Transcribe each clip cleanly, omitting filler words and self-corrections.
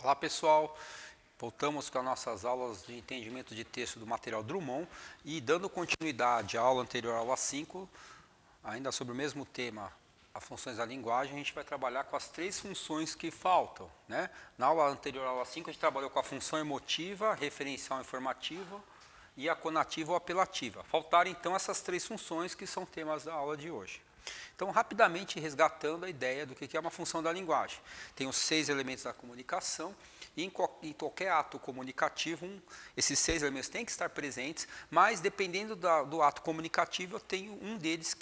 Olá pessoal, voltamos com as nossas aulas de entendimento de texto do material Drummond e dando continuidade à aula anterior, aula 5, ainda sobre o mesmo tema, as funções da linguagem, a gente vai trabalhar com as três funções que faltam, né? Na aula anterior, aula 5, a gente trabalhou com a função emotiva, referencial informativa e a conativa ou apelativa. Faltaram então essas três funções que são temas da aula de hoje. Então, rapidamente resgatando a ideia do que é uma função da linguagem. Tem os 6 elementos da comunicação e em qualquer ato comunicativo, esses 6 elementos têm que estar presentes, mas dependendo do ato comunicativo, eu tenho um deles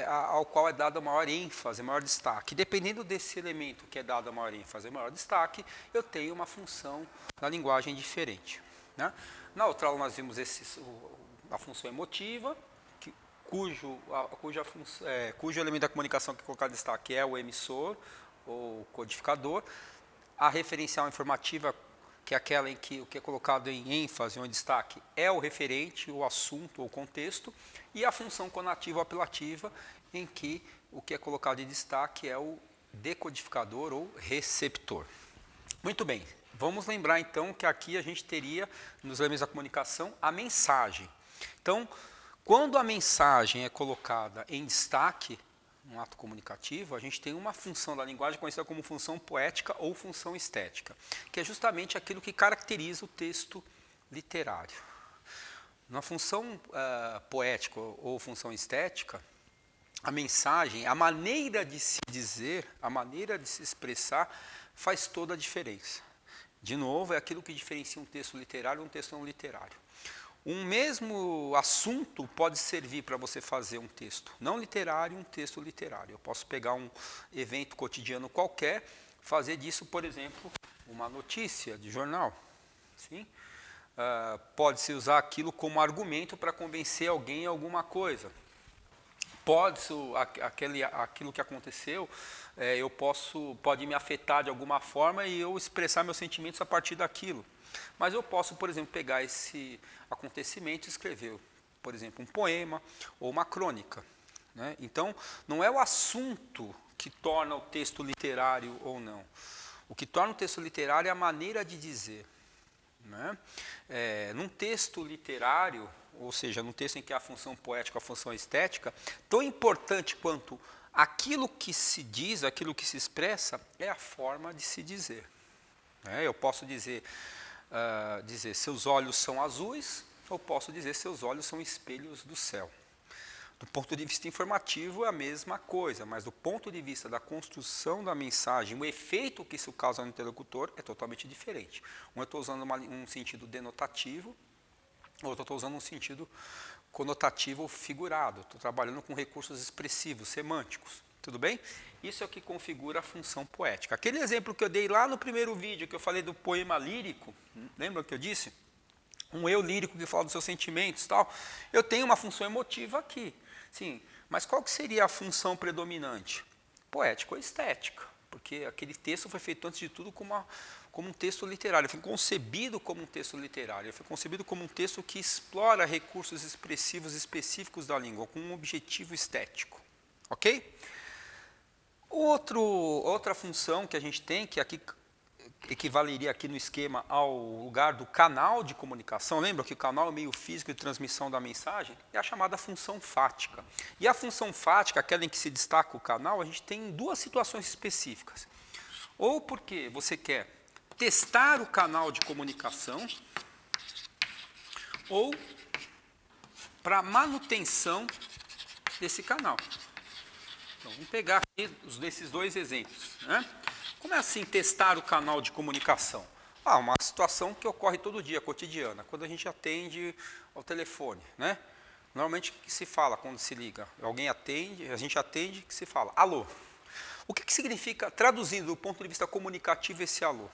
ao qual é dada maior ênfase, maior destaque. Dependendo desse elemento que é dado maior ênfase, maior destaque, eu tenho uma função da linguagem diferente, né? Na outra aula nós vimos a função emotiva, cujo elemento da comunicação que é colocado em destaque é o emissor ou codificador. A referencial informativa, que é aquela em que o que é colocado em ênfase ou em destaque é o referente, o assunto ou contexto. E a função conativa ou apelativa, em que o que é colocado em destaque é o decodificador ou receptor. Muito bem, vamos lembrar então que aqui a gente teria, nos elementos da comunicação, a mensagem. Então, quando a mensagem é colocada em destaque, num ato comunicativo, a gente tem uma função da linguagem conhecida como função poética ou função estética, que é justamente aquilo que caracteriza o texto literário. Na função poética ou função estética, a mensagem, a maneira de se dizer, a maneira de se expressar, faz toda a diferença. De novo, é aquilo que diferencia um texto literário de um texto não literário. Um mesmo assunto pode servir para você fazer um texto não literário e um texto literário. Eu posso pegar um evento cotidiano qualquer, fazer disso, por exemplo, uma notícia de jornal. Sim? Pode-se usar aquilo como argumento para convencer alguém em alguma coisa. Aquilo que aconteceu, pode me afetar de alguma forma e eu expressar meus sentimentos a partir daquilo. Mas eu posso, por exemplo, pegar esse acontecimento e escrever, por exemplo, um poema ou uma crônica, né? Então, não é o assunto que torna o texto literário ou não. O que torna o texto literário é a maneira de dizer, né? Num texto literário, ou seja, num texto em que há a função poética, a função estética, tão importante quanto aquilo que se diz, aquilo que se expressa, é a forma de se dizer. Eu posso dizer seus olhos são azuis, ou posso dizer seus olhos são espelhos do céu. Do ponto de vista informativo é a mesma coisa, mas do ponto de vista da construção da mensagem, o efeito que isso causa no interlocutor é totalmente diferente. Eu estou usando um sentido denotativo, outro eu estou usando um sentido conotativo ou figurado. Estou trabalhando com recursos expressivos, semânticos. Tudo bem? Isso é o que configura a função poética. Aquele exemplo que eu dei lá no primeiro vídeo, que eu falei do poema lírico, lembra que eu disse? Um eu lírico que fala dos seus sentimentos e tal. Eu tenho uma função emotiva aqui. Sim, mas qual que seria a função predominante? Poética ou estética. Porque aquele texto foi feito, antes de tudo, como um texto literário. Foi concebido como um texto literário. Foi concebido como um texto que explora recursos expressivos específicos da língua, com um objetivo estético. Ok? Outra função que a gente tem, que aqui equivaleria aqui no esquema ao lugar do canal de comunicação, lembra que o canal é o meio físico de transmissão da mensagem? É a chamada função fática. E a função fática, aquela em que se destaca o canal, a gente tem duas situações específicas. Ou porque você quer testar o canal de comunicação, ou para manutenção desse canal. Então, vamos pegar aqui desses dois exemplos, né? Como é assim testar o canal de comunicação? Uma situação que ocorre todo dia, cotidiana, quando a gente atende ao telefone, né? Normalmente o que se fala quando se liga? Alguém atende, a gente atende, que se fala alô. O que significa, traduzindo do ponto de vista comunicativo, esse alô?